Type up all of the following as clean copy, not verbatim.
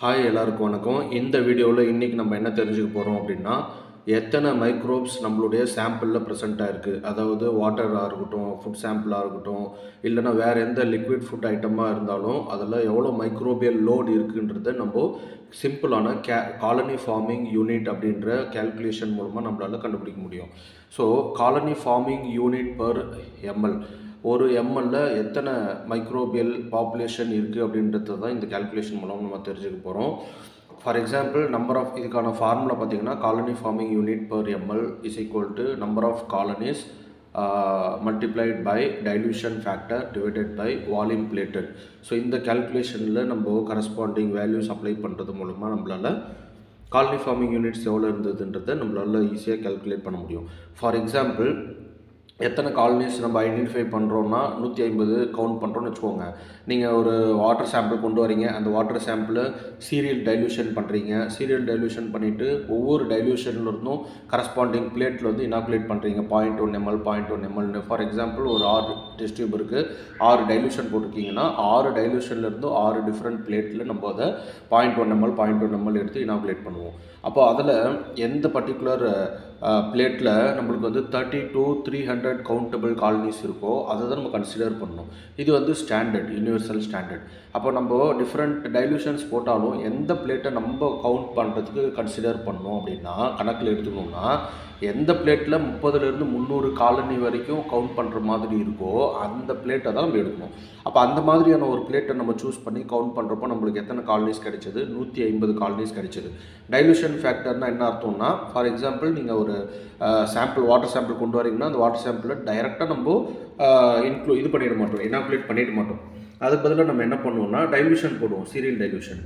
Hi எல்லாருக்கும் வணக்கம். இந்த வீடியோவில் இன்றைக்கி நம்ம என்ன தெரிஞ்சுக்க போகிறோம் அப்படின்னா, எத்தனை மைக்ரோப்ஸ் நம்மளுடைய சாம்பிளில் ப்ரெசென்ட் ஆகிருக்கு. அதாவது வாட்டராக இருக்கட்டும், ஃபுட் சாம்பிளாக இருக்கட்டும், இல்லைனா வேறு எந்த லிக்விட் ஃபுட் ஐட்டமாக இருந்தாலும் அதில் எவ்வளோ மைக்ரோபியல் லோடு இருக்குன்றதை நம்ம சிம்பிளான காலனி ஃபார்மிங் யூனிட் அப்படின்ற கேல்குலேஷன் மூலமாக நம்மளால் கண்டுபிடிக்க முடியும். So colony forming unit per ML, ஒரு எம்எல்ல எத்தனை மைக்ரோபியல் பாப்புலேஷன் இருக்குது அப்படின்றது தான் இந்த கேல்குலேஷன் மூலம் நம்ம தெரிஞ்சுக்க போகிறோம். ஃபார் எக்ஸாம்பிள், நம்பர் ஆஃப் இதுக்கான ஃபார்முலா பார்த்திங்கன்னா, colony forming unit per ML is equal to number of colonies multiplied by dilution factor divided by volume plated. So இந்த கேல்குலேஷனில் நம்ம கரஸ்பாண்டிங் வேல்யூஸ் அப்ளை பண்ணுறது மூலமாக நம்மளால் காலனி ஃபார்மிங் யூனிட்ஸ் எவ்வளோ இருந்ததுன்றதை நம்மளால் ஈஸியாக கேல்குலேட் பண்ண முடியும். ஃபார் எக்ஸாம்பிள், எத்தனை காலனிஸ் நம்ம ஐடென்டிஃபை பண்ணுறோன்னா 150 கவுண்ட் பண்ணுறோன்னு வச்சுக்கோங்க. நீங்கள் ஒரு வாட்டர் சாம்பிள் கொண்டு வரீங்க, அந்த வாட்டர் சாம்பிளை சீரியல் டைல்யூஷன் பண்ணுறீங்க. சீரியல் டைல்யூஷன் பண்ணிவிட்டு ஒவ்வொரு டைல்யூஷனில் இருந்தும் கரஸ்பாண்டிங் பிளேட்டில் வந்து இனாக்குலேட் பண்ணுறீங்க. 0.1 ml 0.1 mlன்னு. ஃபார் எக்ஸாம்பிள், ஒரு 6 டெஸ்ட் டியூப் இருக்குது, 6 டைல்யூஷன் போட்டிருக்கீங்கன்னா 6 டைல்யூஷன்லேருந்து 6 டிஃப்ரெண்ட் பிளேட்டில் நம்ம அதை 0.1 ml 0.1 ml எடுத்து இனாக்குலேட் பண்ணுவோம். அப்போ அதில் எந்த பர்டிகுலர் பிளேட்டில் நம்மளுக்கு வந்து 30 to 300 கவுண்டபிள் காலனிஸ் இருக்கோ அதை தான் நம்ம கன்சிடர் பண்ணணும். இது வந்து ஸ்டாண்டர்ட், யூனிவர்சல் ஸ்டாண்டர்ட். அப்போ நம்ம டிஃப்ரெண்ட் டைல்யூஷன்ஸ் போட்டாலும் எந்த பிளேட்டை நம்ம கவுண்ட் பண்ணுறதுக்கு கன்சிடர் பண்ணோம் அப்படின்னா, கணக்கில் எடுத்துக்கணும்னா, எந்த பிளேட்டில் 30லேருந்து 300 காலனி வரைக்கும் கவுண்ட் பண்ணுற மாதிரி இருக்கோ அந்த பிளேட்டை தான் நம்ம எடுக்கணும். அப்போ அந்த மாதிரியான ஒரு பிளேட்டை நம்ம சூஸ் பண்ணி கவுண்ட் பண்ணுறப்போ நம்மளுக்கு எத்தனை காலனிஸ் கிடைச்சது? 150 காலனிஸ் கிடைச்சது. டைல்யூஷன் ஃபேக்டர்னால் என்ன அர்த்தம்னா, ஃபார் எக்ஸாம்பிள், நீங்கள் ஒரு சாம்பிள் வாட்டர் சாம்பிள் கொண்டு வரீங்கன்னா அந்த வாட்டர் சாம்பிளில் டைரெக்டாக நம்ம இது பண்ணிட மாட்டோம், இனாக்குலேட் பண்ணிட மாட்டோம். அதுக்கு பதிலாக நம்ம என்ன பண்ணுவோம்னா டைல்யூஷன் போடுவோம், serial dilution.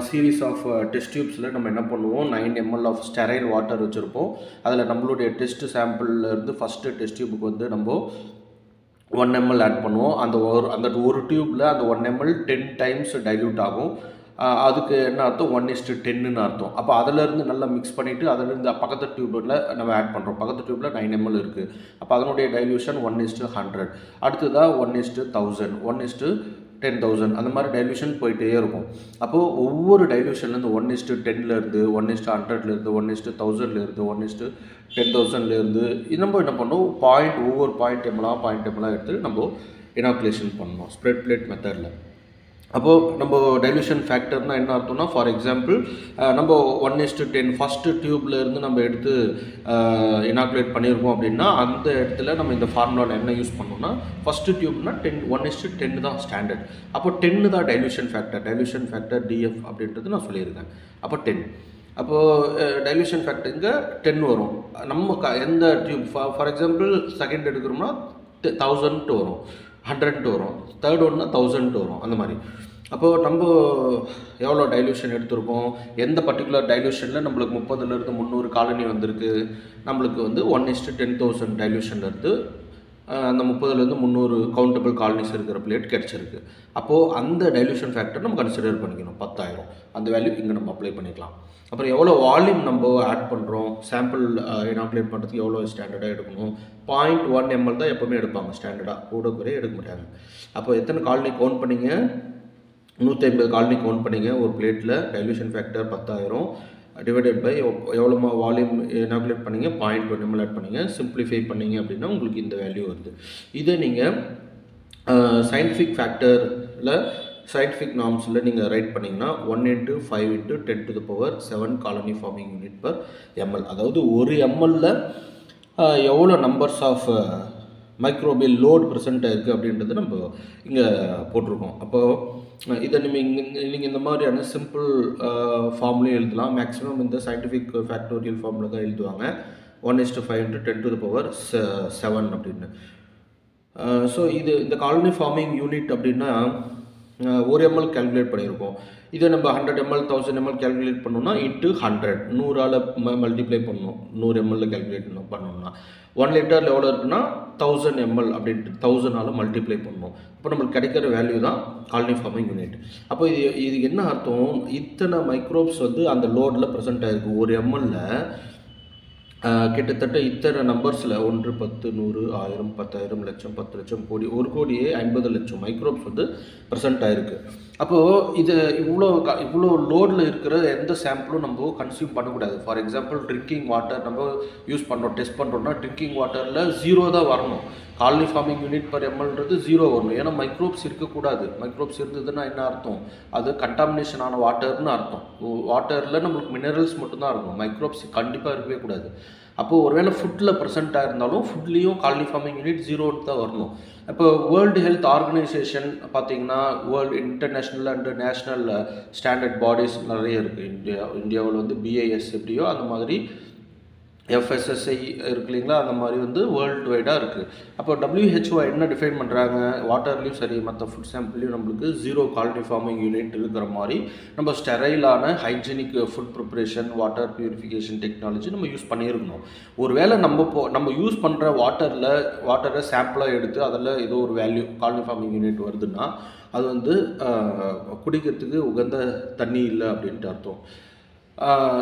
Series of test டியூப்ஸில் நம்ம என்ன பண்ணுவோம், 9 ml ஆஃப் ஸ்டெரைல் வாட்டர் வச்சுருப்போம். அதில் நம்மளுடைய டெஸ்ட் சாம்பிள்லேருந்து ஃபஸ்ட்டு டெஸ்ட் டியூபுக்கு வந்து நம்ம 1 ml ஆட் பண்ணுவோம். அந்த ஒரு டியூப்பில் அந்த 1 ml 10 டைம்ஸ் டைல்யூட் ஆகும். அதுக்கு என்ன அர்த்தம்? 1:10ன்னு அர்த்தம். அப்போ அதிலேருந்து நல்லா மிக்ஸ் பண்ணிவிட்டு அதிலேருந்து பக்கத்து டியூப்பில் நம்ம ஆட் பண்ணுறோம். பக்கத்து டியூப்பில் 9 ml இருக்குது. அப்போ அதனுடைய டைல்யூஷன் 1:100. அடுத்ததாக 1:1000, 1:10,000, அந்த மாதிரி டைல்யூஷன் போயிட்டே இருக்கும். அப்போது ஒவ்வொரு டைல்யூஷன்லேருந்து 1:10லேருந்து 1:100லேருந்து 1:1000லேருந்து 1:10,000லேருந்து நம்ம என்ன பண்ணோம், ஒவ்வொரு பாயிண்ட் எம்எலாக எடுத்து நம்ம இனாக்குலேஷன் பண்ணணும் ஸ்ப்ரெட் பிளேட் மெத்தடில். அப்போது நம்ம டைல்யூஷன் ஃபேக்டர்னால் என்ன அர்த்தம்னா, ஃபார் எக்ஸாம்பிள், நம்ம 1:10 ஃபஸ்ட்டு டியூப்லேருந்து நம்ம எடுத்து இனாக்குலேட் பண்ணியிருக்கோம் அப்படின்னா அந்த இடத்துல நம்ம இந்த ஃபார்முலாவில் என்ன யூஸ் பண்ணோம்னா, ஃபஸ்ட்டு டியூப்னா 1:10 தான் ஸ்டாண்டர்ட். அப்போ 10 தான் டைல்யூஷன் ஃபேக்டர் DF அப்படின்றது நான் சொல்லியிருக்கேன். அப்போ 10. அப்போது டைல்யூஷன் ஃபேக்டர் இங்கே 10 வரும். நம்ம எந்த டியூப் ஃபார் எக்ஸாம்பிள் செகண்ட் எடுக்கிறோம்னா 1000 வரும், 100 வரும், தேர்ட் ஒன்னா 1000 வரும், அந்த மாதிரி. அப்போது நம்ம எவ்வளோ டைல்யூஷன் எடுத்திருக்கோம், எந்த பர்டிகுலர் டைல்யூஷனில் நம்மளுக்கு 30லேருந்து 300 காலனி வந்திருக்கு, நம்மளுக்கு வந்து 1:10,000 டைல்யூஷன்லேருந்து அந்த 30லேருந்து 300 கவுண்டபிள் காலனிஸ் இருக்கிற பிளேட் கிடச்சிருக்கு. அப்போது அந்த டைல்யூஷன் ஃபேக்டர் நம்ம கன்சிடர் பண்ணிக்கணும் 10,000. அந்த வேல்யூ இங்கே நம்ம அப்ளை பண்ணிக்கலாம். அப்புறம் எவ்வளோ வால்யூம் நம்ம ஆட் பண்ணுறோம், சாம்பிள் இனாக்குலேட் பண்ணுறதுக்கு எவ்வளோ ஸ்டாண்டர்டாக எடுக்கணும், 0.1 ml தான் எப்போவுமே எடுப்பாங்க ஸ்டாண்டர்டாக, கூட குறைய எடுக்க முடியாது. அப்போ எத்தனை காலனி கவுண்ட் பண்ணிங்க? 150 காலனி கவுண்ட் பண்ணிங்க ஒரு பிளேட்டில். டைல்யூஷன் ஃபேக்டர் 10,000 டிவைடட் பை எவ்வளோ வால்யூம் இனாக்குலேட் பண்ணிங்க, 0.1 ml ஆட் பண்ணிங்க. சிம்பிளிஃபை பண்ணிங்க அப்படின்னா உங்களுக்கு இந்த வேல்யூ வருது. இதை நீங்கள் சயின்டிஃபிக் ஃபேக்டரில் சயின்டிஃபிக் நார்ம்ஸில் நீங்கள் ரைட் பண்ணிங்கன்னா 1:5:10⁻7 colony forming unit per ml. அதாவது ஒரு mlல எவ்வளோ numbers of microbial load present ஆகிருக்கு அப்படின்றது நம்ம இங்கே போட்டிருக்கோம். அப்போது இதை நீங்கள் இந்த மாதிரியான சிம்பிள் ஃபார்ம்லேயும் எழுதலாம். மேக்ஸிமம் இந்த சயின்டிஃபிக் ஃபேக்டோரியல் ஃபார்மில் தான் எழுதுவாங்க, 1:5:10⁻7 அப்படின்னு. ஸோ இந்த காலனி ஃபார்மிங் யூனிட் அப்படின்னா 1 ml கேல்குலேட் பண்ணியிருக்கோம். இதை நம்ம 100 ml 1000 ml கேல்குலேட் பண்ணோம்னா × 100 100ஆல் மல்டிப்ளை பண்ணணும். 100 ml கேல்குலேட் பண்ணோம்னா 1 லிட்டரில் எவ்வளோ இருக்குன்னா 1000 ml அப்படின்ட்டு 1000ஆல் மல்டிப்ளை பண்ணணும். அப்போ நம்மளுக்கு கிடைக்கிற வேல்யூ தான் காலனி ஃபார்மிங் யூனிட். அப்போ இது என்ன அர்த்தம், இத்தனை மைக்ரோப்ஸ் வந்து அந்த லோடில் ப்ரெசென்ட் ஆகிருக்கு. ஒரு mlல கிட்டத்தட்ட இத்தனை நம்பர்ஸில் 1 10 100 1000 10,000 லட்சம் 10 லட்சம் கோடி 1,50,00,000 மைக்ரோப்ஸ் வந்து ப்ரெசென்ட் ஆகிருக்கு. அப்போது இது இவ்வளோ லோடில் இருக்கிற எந்த சாம்பிளும் நம்ம கன்சியூம் பண்ணக்கூடாது. ஃபார் எக்ஸாம்பிள் ட்ரிங்கிங் வாட்டர் நம்ம யூஸ் பண்ணுறோம், டெஸ்ட் பண்ணுறோம்னா ட்ரிங்கிங் வாட்டரில் 0 தான் வரணும். காலனி ஃபார்மிங் யூனிட் பர் எம்எல்ன்றது 0 வரணும். ஏன்னா மைக்ரோப்ஸ் இருக்கக்கூடாது. மைக்ரோப்ஸ் இருந்ததுன்னா என்ன அர்த்தம்? அது கண்டாமினேஷன் ஆன வாட்டர்னு அர்த்தம். வாட்டரில் நம்மளுக்கு மினரல்ஸ் மட்டும்தான் இருக்கும், மைக்ரோப்ஸ் கண்டிப்பாக இருக்கவே கூடாது. அப்போது ஒருவேளை ஃபுட்டில் ப்ரெசென்ட்டாக இருந்தாலும் ஃபுட்லேயும் காலனி ஃபார்மிங் யூனிட் 0 தான் வரணும். இப்போ வேர்ல்டு ஹெல்த் ஆர்கனைசேஷன் பார்த்திங்கன்னா international and national standard bodies நிறைய இருக்குது. இந்தியாவில் வந்து BIS எப்படியோ அந்த மாதிரி FSSAI இருக்கு இல்லைங்களா, அந்த மாதிரி வந்து வேர்ல்டு வைடாக இருக்குது. அப்போ WHO என்ன டிஃபைன் பண்ணுறாங்க? வாட்டர்லேயும் சரி மற்ற ஃபுட் சாம்பிள்லேயும் நம்மளுக்கு 0 காலனி ஃபார்மிங் யூனிட் இருக்கிற மாதிரி நம்ம ஸ்டெரைலான hygienic food preparation, water purification technology நம்ம யூஸ் பண்ணியிருக்கணும். ஒருவேளை நம்ம யூஸ் பண்ணுற வாட்டரை சாம்பிளாக எடுத்து அதில் ஏதோ ஒரு வேல்யூ காலனி ஃபார்மிங் யூனிட் வருதுன்னா அது வந்து குடிக்கிறதுக்கு உகந்த தண்ணி இல்லை அப்படின்ட்டு அர்த்தம்.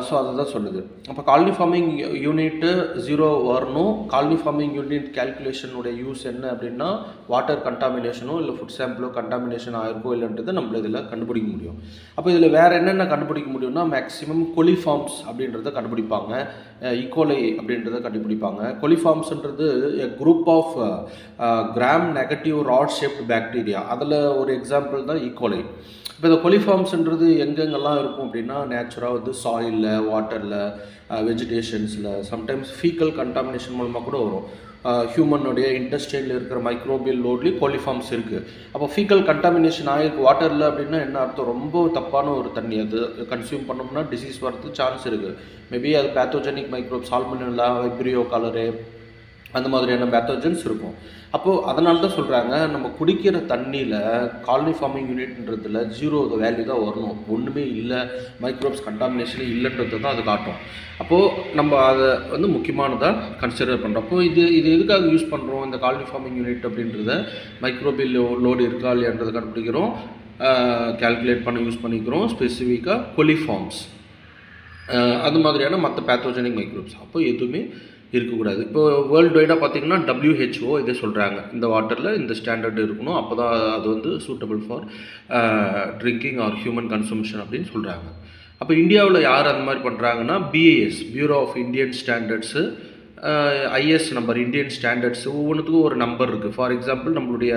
ஸோ அதை தான் சொல்லுது. அப்போ காலனி ஃபார்மிங் யூனிட்டு 0 வரணும். காலனி ஃபார்மிங் யூனிட் கேல்குலேஷனுடைய யூஸ் என்ன அப்படின்னா வாட்டர் கண்டாமினேஷனோ இல்லை ஃபுட் சாம்பிளோ கண்டாமினேஷன் ஆயிருக்கோ இல்லைன்றதை நம்மள இதில் கண்டுபிடிக்க முடியும். அப்போ இதில் வேறு என்னென்ன கண்டுபிடிக்க முடியும்னா மேக்ஸிமம் கொலிஃபார்ம்ஸ் அப்படின்றத கண்டுபிடிப்பாங்க, ஈகோலை அப்படின்றத கண்டுபிடிப்பாங்க. கொலிஃபார்ம்ஸ்ன்றது a group of gram negative rod shaped bacteria. அதில் ஒரு எக்ஸாம்பிள் தான் ஈகோலை. இப்போ இந்த கொலிஃபார்ம்ஸ்ன்றது எங்கெங்கெல்லாம் இருக்கும் அப்படின்னா நேச்சுராக வந்து சாயிலில், வாட்டரில், வெஜிடேஷன்ஸில், சம்டைம்ஸ் ஃபீக்கல் கண்டாமினேஷன் மூலமாக கூட வரும். ஹியூமனுடைய இண்டஸ்ட்ரியில் இருக்கிற மைக்ரோபியல் லோட்லேயும் கொலிஃபார்ம்ஸ் இருக்குது. அப்போ ஃபீக்கல் கண்டாமினேஷன் ஆகிருக்கு வாட்டரில் அப்படின்னா என்ன அர்த்தம்? ரொம்ப தப்பான ஒரு தண்ணி. அது கன்சியூம் பண்ணோம்னா டிசீஸ் வரதுக்கு சான்ஸ் இருக்குது. மேபி அது பேத்தோஜெனிக் மைக்ரோப், சால்மோனெல்லா, வைப்ரியோ காலரே அந்த மாதிரியான பேத்தோஜன்ஸ் இருக்கும். அப்போது அதனால தான் சொல்கிறாங்க நம்ம குடிக்கிற தண்ணியில் காலனி ஃபார்மிங் யூனிட்ன்றதில் 0 வேல்யூ தான் வரணும். ஒன்றுமே இல்லை, மைக்ரோப்ஸ் கண்டாமினேஷனே இல்லைன்றது தான் அது காட்டும். அப்போது நம்ம அதை வந்து முக்கியமானதாக கன்சிடர் பண்ணுறோம். அப்போது இது எதுக்காக யூஸ் பண்ணுறோம் இந்த காலனி ஃபார்மிங் யூனிட் அப்படின்றத? மைக்ரோபியல் லோடு இருக்கா இல்லையான்றதை கண்டுபிடிக்கிறோம், கேல்குலேட் பண்ண யூஸ் பண்ணிக்கிறோம். ஸ்பெசிஃபிக்காக கொலிஃபார்ம்ஸ் அது மாதிரியான மற்ற பேத்தோஜெனிக் மைக்ரோப்ஸ் அப்போ எதுவுமே இருக்கக்கூடாது. இப்போ வேர்ல்டு வைடாக பார்த்திங்கன்னா WHO இதே சொல்கிறாங்க, இந்த வாட்டரில் இந்த ஸ்டாண்டர்ட் இருக்கணும், அப்போ தான் அது வந்து suitable for drinking or human consumption அப்படின்னு சொல்கிறாங்க. அப்போ இந்தியாவில் யார் அந்த மாதிரி பண்ணுறாங்கன்னா BIS, bureau of Indian standards, IS number, Indian standards, ஒவ்வொன்றுத்துக்கும் ஒரு நம்பர் இருக்குது. ஃபார் எக்ஸாம்பிள் நம்மளுடைய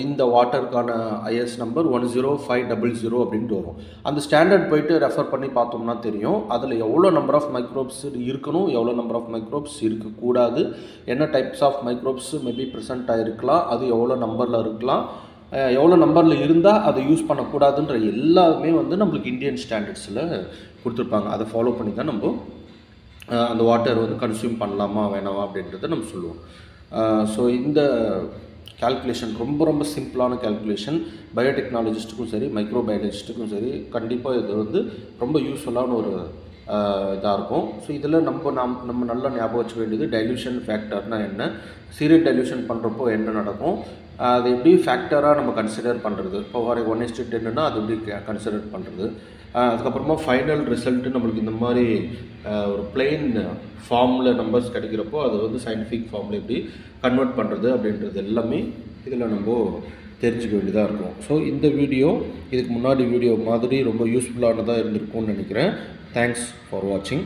இந்த வாட்டருக்கான IS நம்பர் 10500 அப்படின்ட்டு வரும். அந்த ஸ்டாண்டர்ட் போய்ட்டு ரெஃபர் பண்ணி பார்த்தோம்னா தெரியும் அதில் எவ்வளோ நம்பர் ஆஃப் மைக்ரோப்ஸ் இருக்கணும், எவ்வளோ நம்பர் ஆஃப் மைக்ரோப்ஸ் இருக்கக்கூடாது, என்ன types of microbes maybe present ஆகிருக்கலாம், அது எவ்வளோ நம்பரில் இருக்கலாம், எவ்வளோ நம்பரில் இருந்தால் அதை யூஸ் பண்ணக்கூடாதுன்ற எல்லாமே வந்து நம்மளுக்கு இந்தியன் ஸ்டாண்டர்ட்ஸில் கொடுத்துருப்பாங்க. அதை ஃபாலோ பண்ணி தான் நம்ம அந்த வாட்டர் வந்து கன்சியூம் பண்ணலாமா வேணாமா அப்படின்றத நம்ம சொல்லுவோம். ஸோ இந்த கால்குலேஷன் ரொம்ப சிம்பிளான கால்குலேஷன். பயோடெக்னாலஜிஸ்ட்டுக்கும் சரி, மைக்ரோபயாலஜிஸ்ட்டுக்கும் சரி கண்டிப்பாக இது வந்து ரொம்ப யூஸ்ஃபுல்லான ஒரு இதாக இருக்கும். ஸோ இதில் நம்ம நல்லா ஞாபகம் வச்சுக்க வேண்டியது டைல்யூஷன் ஃபேக்டர்னால் என்ன, சீரியல் டைல்யூஷன் பண்ணுறப்போ என்ன நடக்கும், அது எப்படி ஃபேக்டராக நம்ம கன்சிடர் பண்ணுறது. இப்போ 1:10ன்னா அது எப்படி கன்சிடர் பண்ணுறது. அதுக்கப்புறமா ஃபைனல் ரிசல்ட்டு நம்மளுக்கு இந்த மாதிரி ஒரு பிளெயின் ஃபார்மில் நம்பர்ஸ் கிடைக்கிறப்போ அது வந்து சயின்டிஃபிக் ஃபார்மில் எப்படி கன்வெர்ட் பண்ணுறது அப்படின்றது எல்லாமே இதில் நம்ம தெரிஞ்சுக்க வேண்டியதாக இருக்கும். ஸோ இந்த வீடியோ இதுக்கு முன்னாடி வீடியோ மாதிரி ரொம்ப யூஸ்ஃபுல்லானதாக இருந்திருக்கும்னு நினைக்கிறேன். தேங்க்ஸ் ஃபார் வாட்சிங்.